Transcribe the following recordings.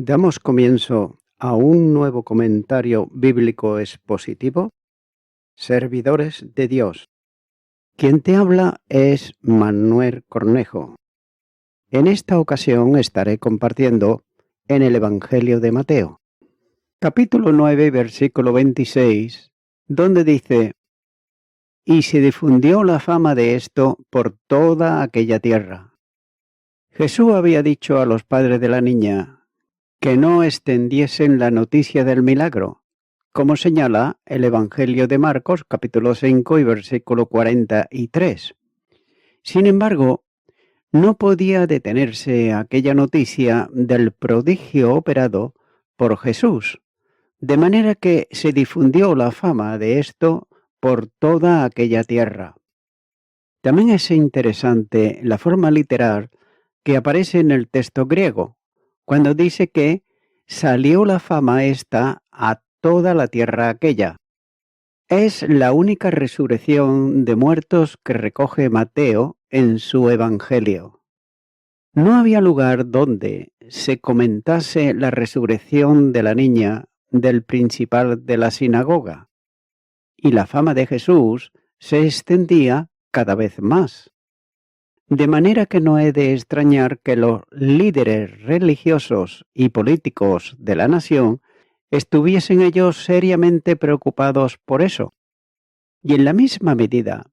Damos comienzo a un nuevo comentario bíblico expositivo, Servidores de Dios. Quien te habla es Manuel Cornejo. En esta ocasión estaré compartiendo en el Evangelio de Mateo, capítulo 9, versículo 26, donde dice: «Y se difundió la fama de esto por toda aquella tierra». Jesús había dicho a los padres de la niña que no extendiesen la noticia del milagro, como señala el Evangelio de Marcos, capítulo 5 y versículo 43. Sin embargo, no podía detenerse aquella noticia del prodigio operado por Jesús, de manera que se difundió la fama de esto por toda aquella tierra. También es interesante la forma literal que aparece en el texto griego, cuando dice que salió la fama esta a toda la tierra aquella. Es la única resurrección de muertos que recoge Mateo en su Evangelio. No había lugar donde se comentase la resurrección de la niña del principal de la sinagoga, y la fama de Jesús se extendía cada vez más. De manera que no he de extrañar que los líderes religiosos y políticos de la nación estuviesen ellos seriamente preocupados por eso. Y en la misma medida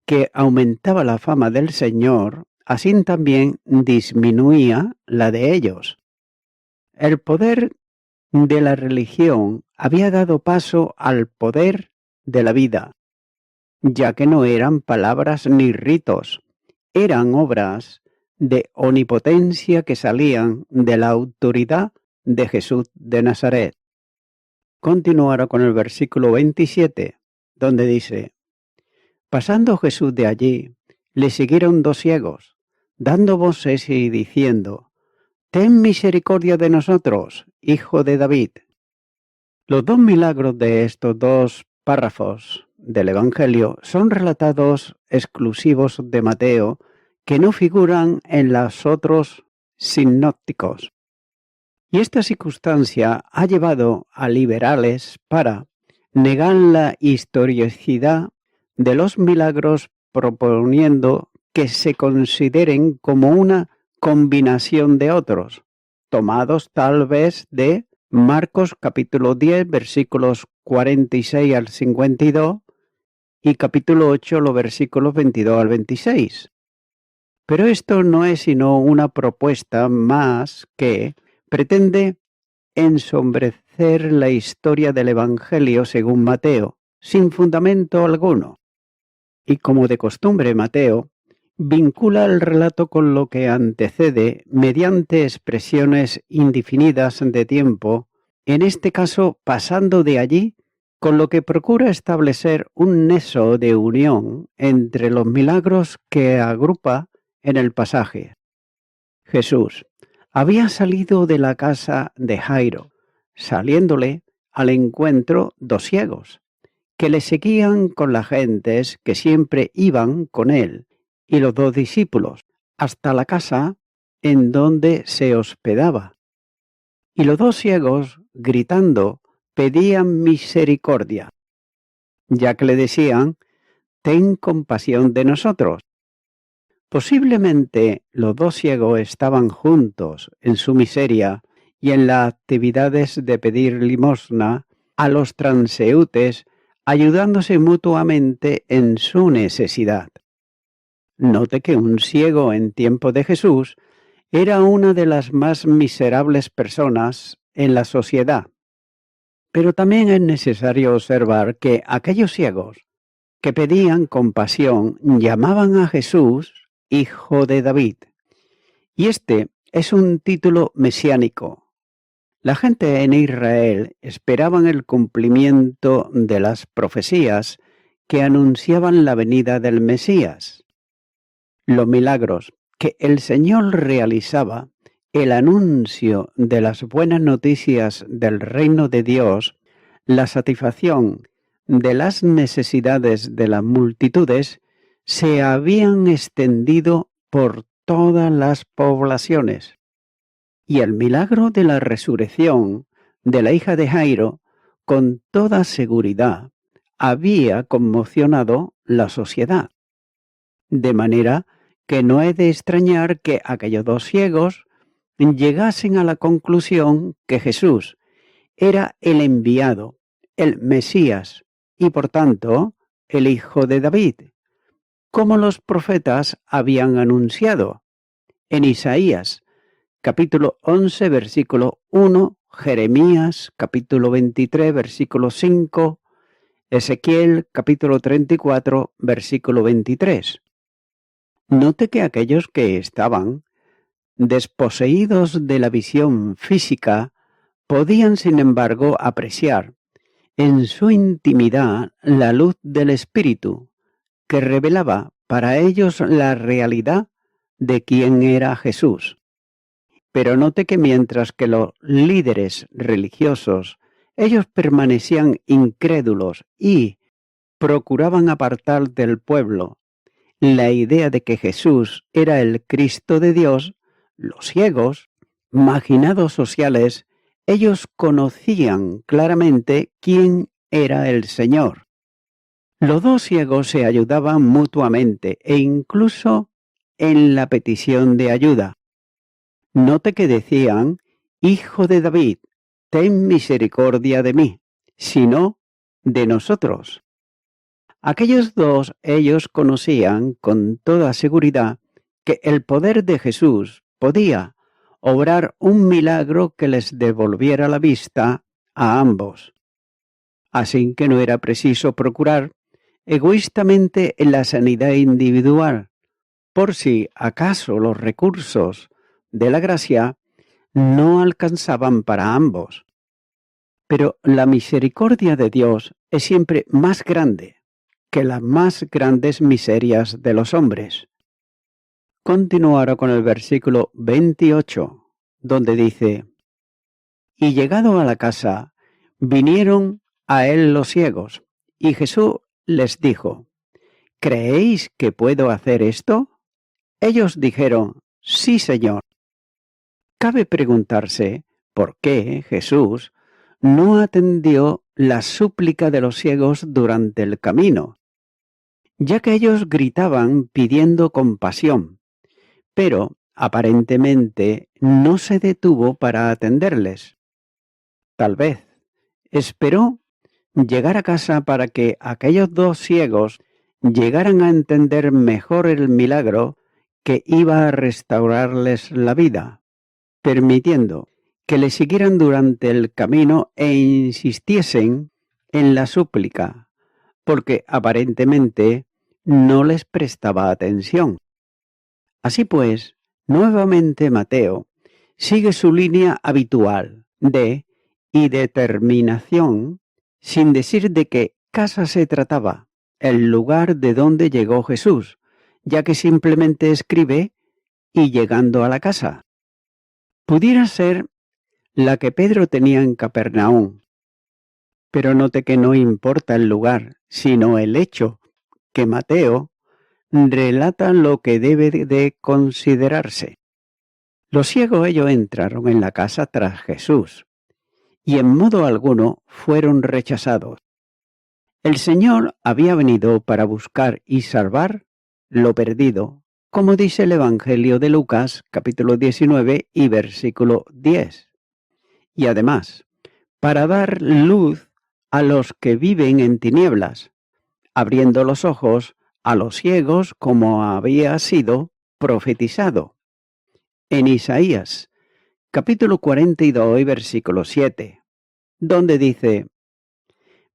que aumentaba la fama del Señor, así también disminuía la de ellos. El poder de la religión había dado paso al poder de la vida, ya que no eran palabras ni ritos, eran obras de omnipotencia que salían de la autoridad de Jesús de Nazaret. Continuará con el versículo 27, donde dice: «Pasando Jesús de allí, le siguieron dos ciegos, dando voces y diciendo: Ten misericordia de nosotros, hijo de David». Los dos milagros de estos dos párrafos del Evangelio son relatados exclusivos de Mateo, que no figuran en los otros sinópticos. Y esta circunstancia ha llevado a liberales para negar la historicidad de los milagros, proponiendo que se consideren como una combinación de otros, tomados tal vez de Marcos capítulo 10, versículos 46 al 52 y capítulo 8, los versículos 22 al 26. Pero esto no es sino una propuesta más que pretende ensombrecer la historia del Evangelio según Mateo, sin fundamento alguno. Y como de costumbre, Mateo vincula el relato con lo que antecede mediante expresiones indefinidas de tiempo, en este caso pasando de allí, con lo que procura establecer un nexo de unión entre los milagros que agrupa en el pasaje. Jesús había salido de la casa de Jairo, saliéndole al encuentro dos ciegos, que le seguían con las gentes que siempre iban con él, y los dos discípulos, hasta la casa en donde se hospedaba. Y los dos ciegos, gritando, pedían misericordia, ya que le decían: «Ten compasión de nosotros». Posiblemente los dos ciegos estaban juntos en su miseria y en las actividades de pedir limosna a los transeúntes, ayudándose mutuamente en su necesidad. Note que un ciego en tiempo de Jesús era una de las más miserables personas en la sociedad. Pero también es necesario observar que aquellos ciegos que pedían compasión llamaban a Jesús Hijo de David. Y este es un título mesiánico. La gente en Israel esperaban el cumplimiento de las profecías que anunciaban la venida del Mesías. Los milagros que el Señor realizaba, el anuncio de las buenas noticias del reino de Dios, la satisfacción de las necesidades de las multitudes, se habían extendido por todas las poblaciones. Y el milagro de la resurrección de la hija de Jairo, con toda seguridad, había conmocionado la sociedad. De manera que no he de extrañar que aquellos dos ciegos llegasen a la conclusión que Jesús era el enviado, el Mesías, y por tanto el hijo de David, como los profetas habían anunciado en Isaías, capítulo 11, versículo 1, Jeremías, capítulo 23, versículo 5, Ezequiel, capítulo 34, versículo 23. Note que aquellos que estaban desposeídos de la visión física podían, sin embargo, apreciar en su intimidad la luz del Espíritu, que revelaba para ellos la realidad de quién era Jesús. Pero note que mientras que los líderes religiosos, ellos permanecían incrédulos y procuraban apartar del pueblo la idea de que Jesús era el Cristo de Dios, los ciegos, marginados sociales, ellos conocían claramente quién era el Señor. Los dos ciegos se ayudaban mutuamente e incluso en la petición de ayuda. Note que decían, Hijo de David, ten misericordia de mí, sino de nosotros. Aquellos dos, ellos conocían con toda seguridad que el poder de Jesús podía obrar un milagro que les devolviera la vista a ambos. Así que no era preciso procurar egoístamente la sanidad individual, por si acaso los recursos de la gracia no alcanzaban para ambos. Pero la misericordia de Dios es siempre más grande que las más grandes miserias de los hombres. Continúo ahora con el versículo 28, donde dice, y llegado a la casa, vinieron a él los ciegos, y Jesús les dijo, ¿creéis que puedo hacer esto? Ellos dijeron, sí, Señor. Cabe preguntarse por qué Jesús no atendió la súplica de los ciegos durante el camino, ya que ellos gritaban pidiendo compasión, pero aparentemente no se detuvo para atenderles. Tal vez esperó llegar a casa para que aquellos dos ciegos llegaran a entender mejor el milagro que iba a restaurarles la vida, permitiendo que le siguieran durante el camino e insistiesen en la súplica, porque aparentemente no les prestaba atención. Así pues, nuevamente Mateo sigue su línea habitual de y determinación, sin decir de qué casa se trataba, el lugar de donde llegó Jesús, ya que simplemente escribe y llegando a la casa. Pudiera ser la que Pedro tenía en Capernaum, pero note que no importa el lugar, sino el hecho que Mateo relata lo que debe de considerarse. Los ciegos ellos entraron en la casa tras Jesús, y en modo alguno fueron rechazados. El Señor había venido para buscar y salvar lo perdido, como dice el Evangelio de Lucas, capítulo 19 y versículo 10. Y además, para dar luz a los que viven en tinieblas, abriendo los ojos a los ciegos como había sido profetizado. En Isaías, capítulo 42 y versículo 7, donde dice,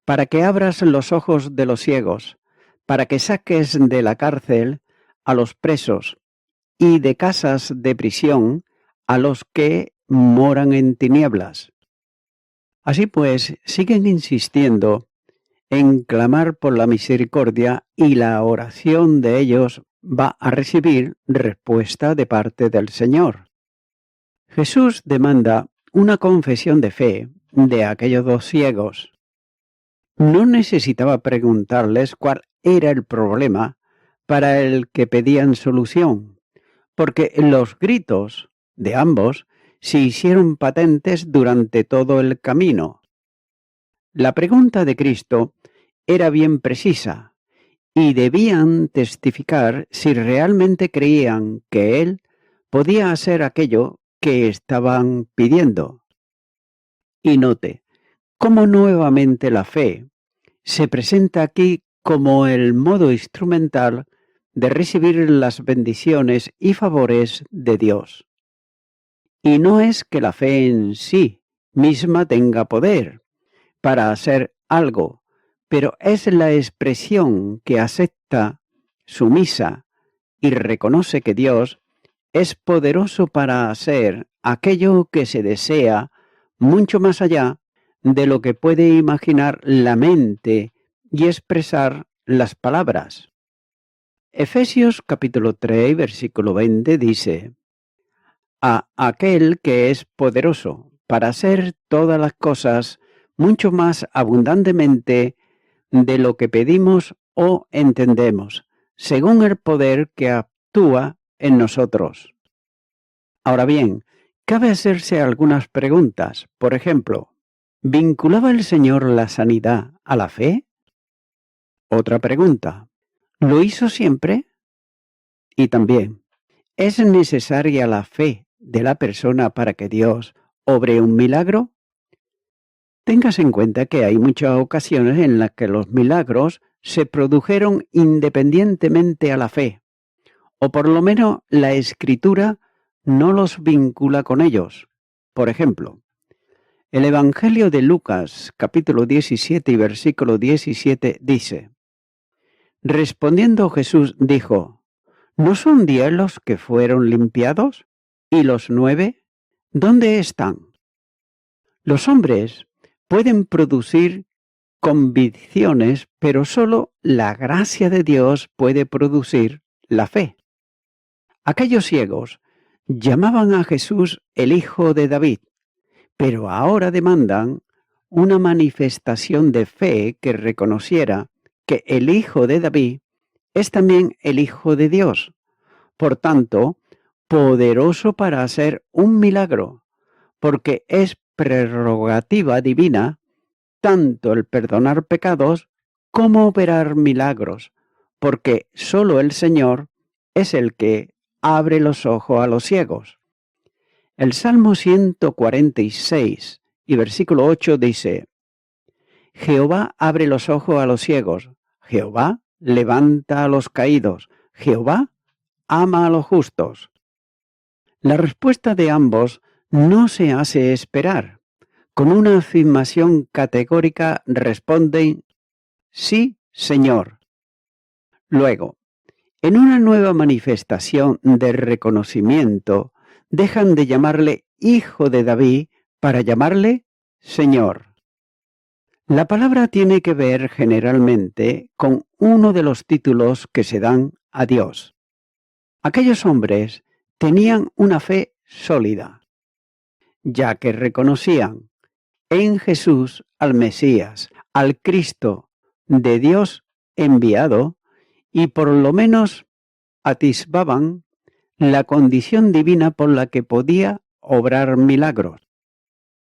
para que abras los ojos de los ciegos, para que saques de la cárcel a los presos y de casas de prisión a los que moran en tinieblas. Así pues, siguen insistiendo en clamar por la misericordia y la oración de ellos va a recibir respuesta de parte del Señor. Jesús demanda una confesión de fe de aquellos dos ciegos. No necesitaba preguntarles cuál era el problema para el que pedían solución, porque los gritos de ambos se hicieron patentes durante todo el camino. La pregunta de Cristo era bien precisa y debían testificar si realmente creían que Él podía hacer aquello que estaban pidiendo. Y note cómo nuevamente la fe se presenta aquí como el modo instrumental de recibir las bendiciones y favores de Dios. Y no es que la fe en sí misma tenga poder para hacer algo, pero es la expresión que acepta sumisa y reconoce que Dios es poderoso para hacer aquello que se desea mucho más allá de lo que puede imaginar la mente y expresar las palabras. Efesios capítulo 3, versículo 20 dice: a aquel que es poderoso para hacer todas las cosas mucho más abundantemente de lo que pedimos o entendemos, según el poder que actúa en nosotros. Ahora bien, cabe hacerse algunas preguntas. Por ejemplo, ¿vinculaba el Señor la sanidad a la fe? Otra pregunta, ¿lo hizo siempre? Y también, ¿es necesaria la fe de la persona para que Dios obre un milagro? Téngase en cuenta que hay muchas ocasiones en las que los milagros se produjeron independientemente a la fe, o por lo menos la Escritura no los vincula con ellos. Por ejemplo, el Evangelio de Lucas, capítulo 17 y versículo 17 dice: respondiendo Jesús dijo: ¿no son 10 los que fueron limpiados? ¿Y los 9? ¿Dónde están? Los hombres pueden producir convicciones, pero solo la gracia de Dios puede producir la fe. Aquellos ciegos llamaban a Jesús el Hijo de David, pero ahora demandan una manifestación de fe que reconociera que el Hijo de David es también el Hijo de Dios, por tanto, poderoso para hacer un milagro, porque es prerrogativa divina tanto el perdonar pecados como operar milagros, porque solo el Señor es el que abre los ojos a los ciegos. El Salmo 146 y versículo 8 dice: Jehová abre los ojos a los ciegos, Jehová levanta a los caídos, Jehová ama a los justos. La respuesta de ambos no se hace esperar. Con una afirmación categórica responden: sí, Señor. Luego, en una nueva manifestación de reconocimiento, dejan de llamarle Hijo de David para llamarle Señor. La palabra tiene que ver generalmente con uno de los títulos que se dan a Dios. Aquellos hombres tenían una fe sólida, ya que reconocían en Jesús al Mesías, al Cristo de Dios enviado, y por lo menos atisbaban la condición divina por la que podía obrar milagros.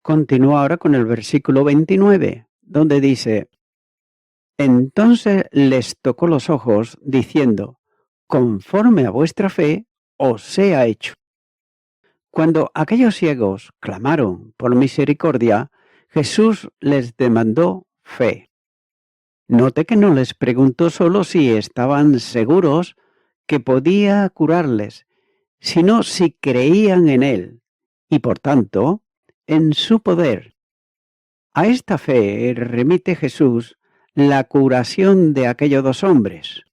Continúa ahora con el versículo 29, donde dice: entonces les tocó los ojos, diciendo: conforme a vuestra fe os sea hecho. Cuando aquellos ciegos clamaron por misericordia, Jesús les demandó fe. Note que no les preguntó solo si estaban seguros que podía curarles, sino si creían en Él y, por tanto, en su poder. A esta fe remite Jesús la curación de aquellos dos hombres,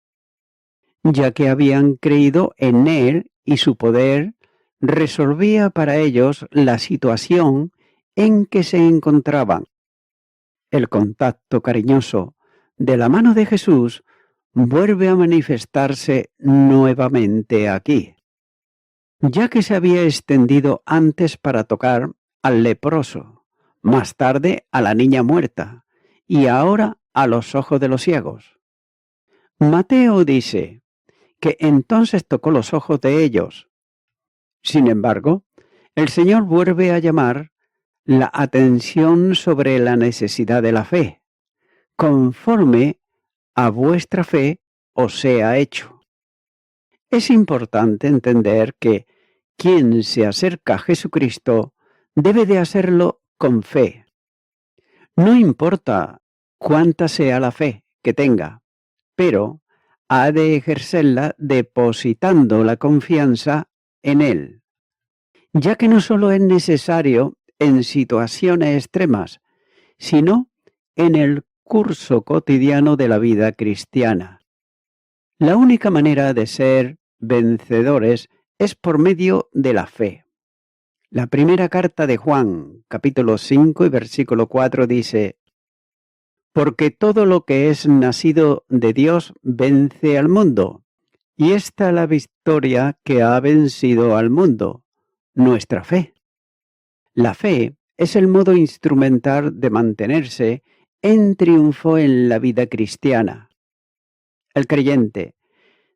ya que habían creído en Él y su poder resolvía para ellos la situación en que se encontraban. El contacto cariñoso de la mano de Jesús vuelve a manifestarse nuevamente aquí, ya que se había extendido antes para tocar al leproso, más tarde a la niña muerta y ahora a los ojos de los ciegos. Mateo dice que entonces tocó los ojos de ellos. Sin embargo, el Señor vuelve a llamar la atención sobre la necesidad de la fe. Conforme a vuestra fe os sea hecho. Es importante entender que quien se acerca a Jesucristo debe de hacerlo con fe. No importa cuánta sea la fe que tenga, pero ha de ejercerla depositando la confianza en Él, ya que no solo es necesario en situaciones extremas, sino en el curso cotidiano de la vida cristiana. La única manera de ser vencedores es por medio de la fe. La primera carta de Juan, capítulo 5 y versículo 4 dice: porque todo lo que es nacido de Dios vence al mundo, y esta es la victoria que ha vencido al mundo, nuestra fe. La fe es el modo instrumental de mantenerse en triunfo en la vida cristiana. El creyente,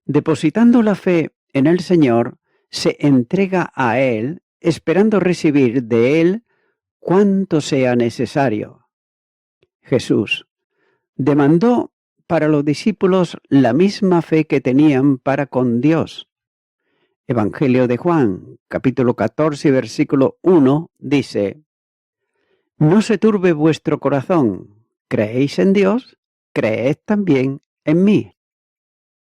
depositando la fe en el Señor, se entrega a Él, esperando recibir de Él cuanto sea necesario. Jesús demandó para los discípulos la misma fe que tenían para con Dios. Evangelio de Juan, capítulo 14, versículo 1, dice: no se turbe vuestro corazón, ¿creéis en Dios? Creed también en mí.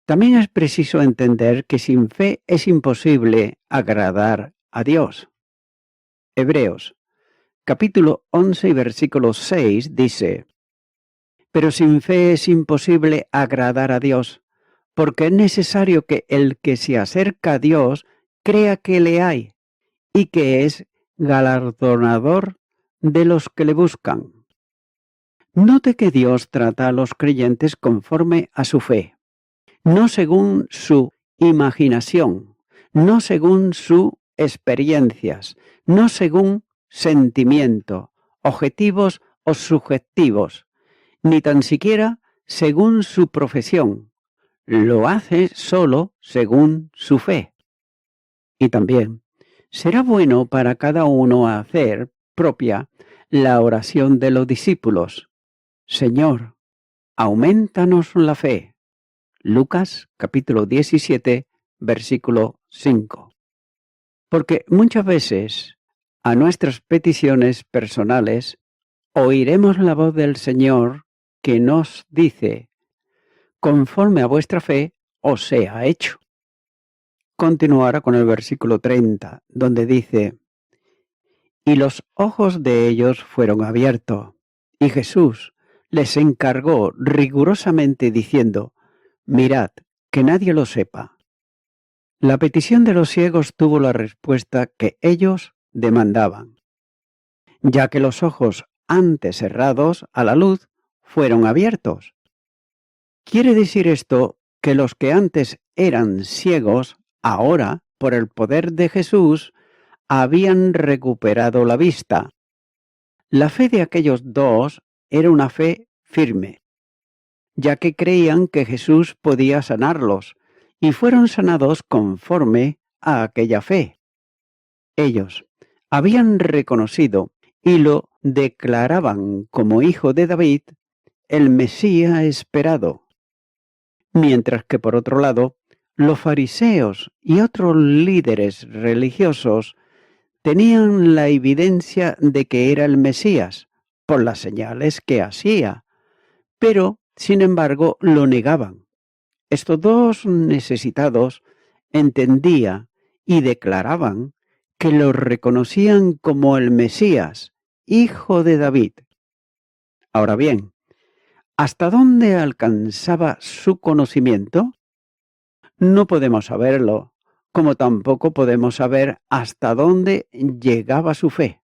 También es preciso entender que sin fe es imposible agradar a Dios. Hebreos, capítulo 11 y versículo 6 dice: pero sin fe es imposible agradar a Dios, porque es necesario que el que se acerca a Dios crea que le hay y que es galardonador de los que le buscan. Note que Dios trata a los creyentes conforme a su fe, no según su imaginación, no según sus experiencias, no según sentimiento, objetivos o subjetivos, ni tan siquiera según su profesión. Lo hace solo según su fe. Y también será bueno para cada uno hacer propia la oración de los discípulos. Señor, aumentanos la fe. Lucas capítulo 17, versículo 5. Porque muchas veces a nuestras peticiones personales oiremos la voz del Señor que nos dice: conforme a vuestra fe os sea hecho. Continuará con el versículo 30, donde dice: y los ojos de ellos fueron abiertos, y Jesús les encargó rigurosamente diciendo: mirad, que nadie lo sepa. La petición de los ciegos tuvo la respuesta que ellos demandaban, ya que los ojos antes cerrados a la luz fueron abiertos. ¿Quiere decir esto que los que antes eran ciegos, ahora, por el poder de Jesús, habían recuperado la vista? La fe de aquellos dos era una fe firme, ya que creían que Jesús podía sanarlos, y fueron sanados conforme a aquella fe. Ellos habían reconocido y lo declaraban como hijo de David, el Mesías esperado. Mientras que por otro lado, los fariseos y otros líderes religiosos tenían la evidencia de que era el Mesías por las señales que hacía, pero sin embargo lo negaban. Estos dos necesitados entendían y declaraban que lo reconocían como el Mesías, hijo de David. Ahora bien, ¿hasta dónde alcanzaba su conocimiento? No podemos saberlo, como tampoco podemos saber hasta dónde llegaba su fe.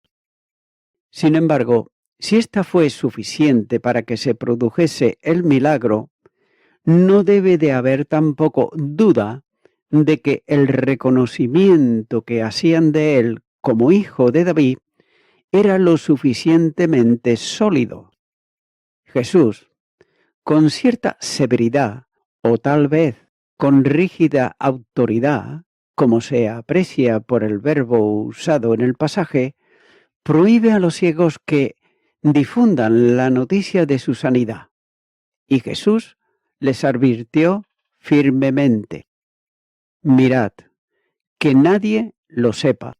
Sin embargo, si esta fue suficiente para que se produjese el milagro, no debe de haber tampoco duda de que el reconocimiento que hacían de él como hijo de David era lo suficientemente sólido. Jesús, con cierta severidad o tal vez con rígida autoridad, como se aprecia por el verbo usado en el pasaje, prohíbe a los ciegos que difundan la noticia de su sanidad. Y Jesús les advirtió firmemente: mirad, que nadie lo sepa.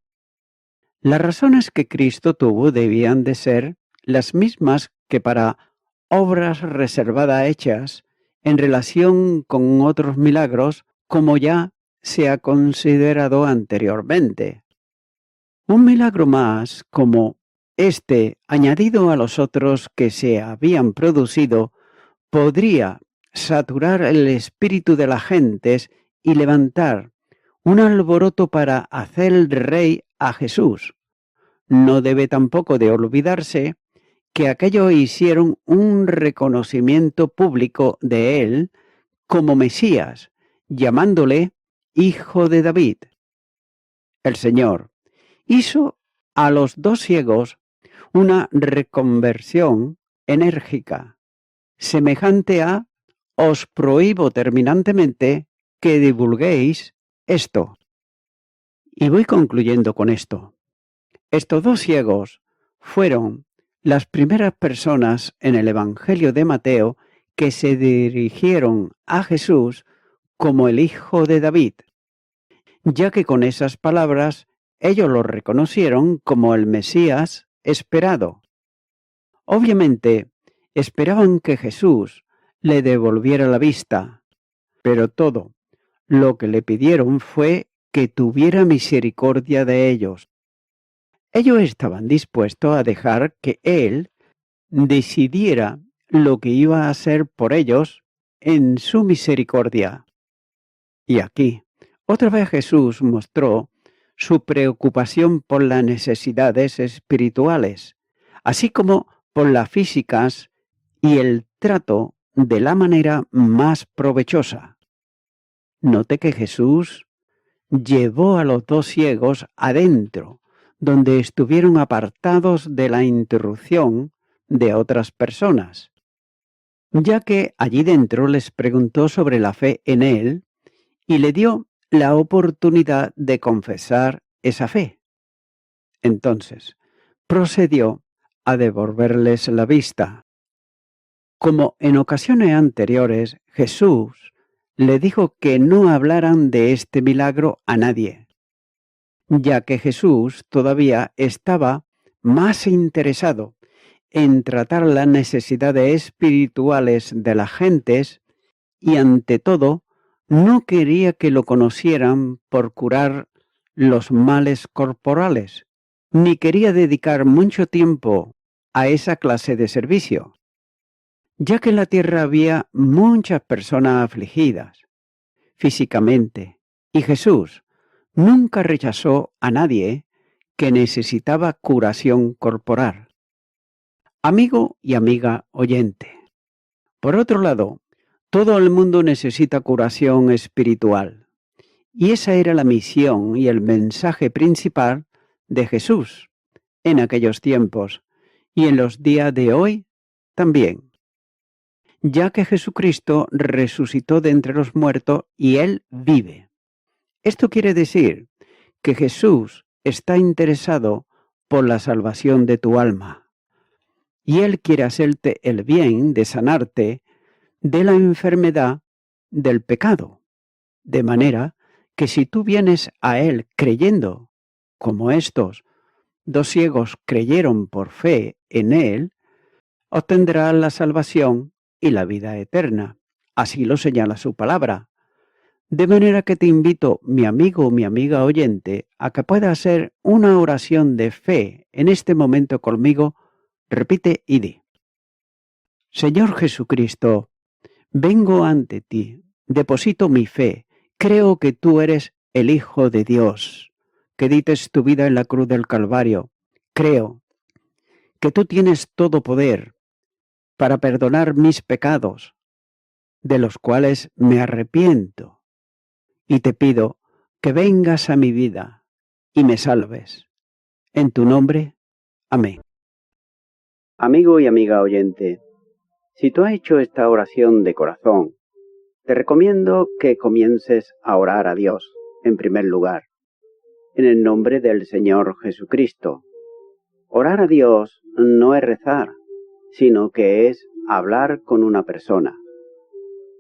Las razones que Cristo tuvo debían de ser las mismas que para obras reservadas hechas en relación con otros milagros, como ya se ha considerado anteriormente. Un milagro más, como este, añadido a los otros que se habían producido, podría saturar el espíritu de las gentes y levantar un alboroto para hacer rey a Jesús. No debe tampoco de olvidarse que aquellos hicieron un reconocimiento público de él como Mesías, llamándole Hijo de David. El Señor hizo a los dos ciegos una reconversión enérgica, semejante a: os prohíbo terminantemente que divulguéis esto. Y voy concluyendo con esto. Estos dos ciegos fueron las primeras personas en el Evangelio de Mateo que se dirigieron a Jesús como el Hijo de David, ya que con esas palabras ellos lo reconocieron como el Mesías esperado. Obviamente, esperaban que Jesús le devolviera la vista, pero todo lo que le pidieron fue que tuviera misericordia de ellos. Ellos estaban dispuestos a dejar que Él decidiera lo que iba a hacer por ellos en su misericordia. Y aquí, otra vez Jesús mostró su preocupación por las necesidades espirituales, así como por las físicas, y el trato de la manera más provechosa. Note que Jesús llevó a los dos ciegos adentro, donde estuvieron apartados de la interrupción de otras personas, ya que allí dentro les preguntó sobre la fe en Él y le dio la oportunidad de confesar esa fe. Entonces, procedió a devolverles la vista. Como en ocasiones anteriores, Jesús le dijo que no hablaran de este milagro a nadie, ya que Jesús todavía estaba más interesado en tratar las necesidades espirituales de las gentes y, ante todo, no quería que lo conocieran por curar los males corporales, ni quería dedicar mucho tiempo a esa clase de servicio, ya que en la tierra había muchas personas afligidas físicamente, y Jesús nunca rechazó a nadie que necesitaba curación corporal. Amigo y amiga oyente, por otro lado, todo el mundo necesita curación espiritual, y esa era la misión y el mensaje principal de Jesús en aquellos tiempos y en los días de hoy también, ya que Jesucristo resucitó de entre los muertos y Él vive. Esto quiere decir que Jesús está interesado por la salvación de tu alma, y Él quiere hacerte el bien de sanarte de la enfermedad del pecado, de manera que si tú vienes a Él creyendo, como estos dos ciegos creyeron por fe en Él, obtendrás la salvación y la vida eterna. Así lo señala su palabra. De manera que te invito, mi amigo o mi amiga oyente, a que puedas hacer una oración de fe en este momento conmigo. Repite y di: Señor Jesucristo, vengo ante ti, deposito mi fe, creo que tú eres el Hijo de Dios, que dites tu vida en la cruz del Calvario. Creo que tú tienes todo poder para perdonar mis pecados, de los cuales me arrepiento, y te pido que vengas a mi vida y me salves. En tu nombre, amén. Amigo y amiga oyente, si tú has hecho esta oración de corazón, te recomiendo que comiences a orar a Dios en primer lugar, en el nombre del Señor Jesucristo. Orar a Dios no es rezar, sino que es hablar con una persona.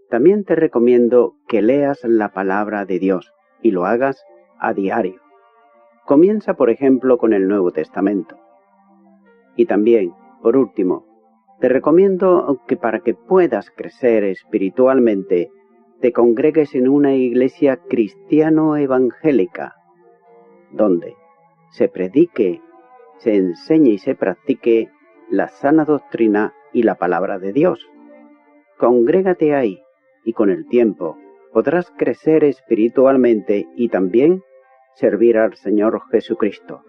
También te recomiendo que leas la palabra de Dios y lo hagas a diario. Comienza, por ejemplo, con el Nuevo Testamento. Y también, por último, te recomiendo que para que puedas crecer espiritualmente, te congregues en una iglesia cristiano-evangélica, donde se predique, se enseñe y se practique la sana doctrina y la palabra de Dios. Congrégate ahí y con el tiempo podrás crecer espiritualmente y también servir al Señor Jesucristo.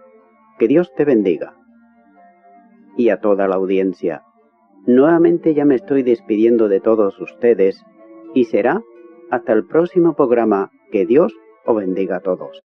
Que Dios te bendiga. Y a toda la audiencia, nuevamente ya me estoy despidiendo de todos ustedes y será hasta el próximo programa. Que Dios os bendiga a todos.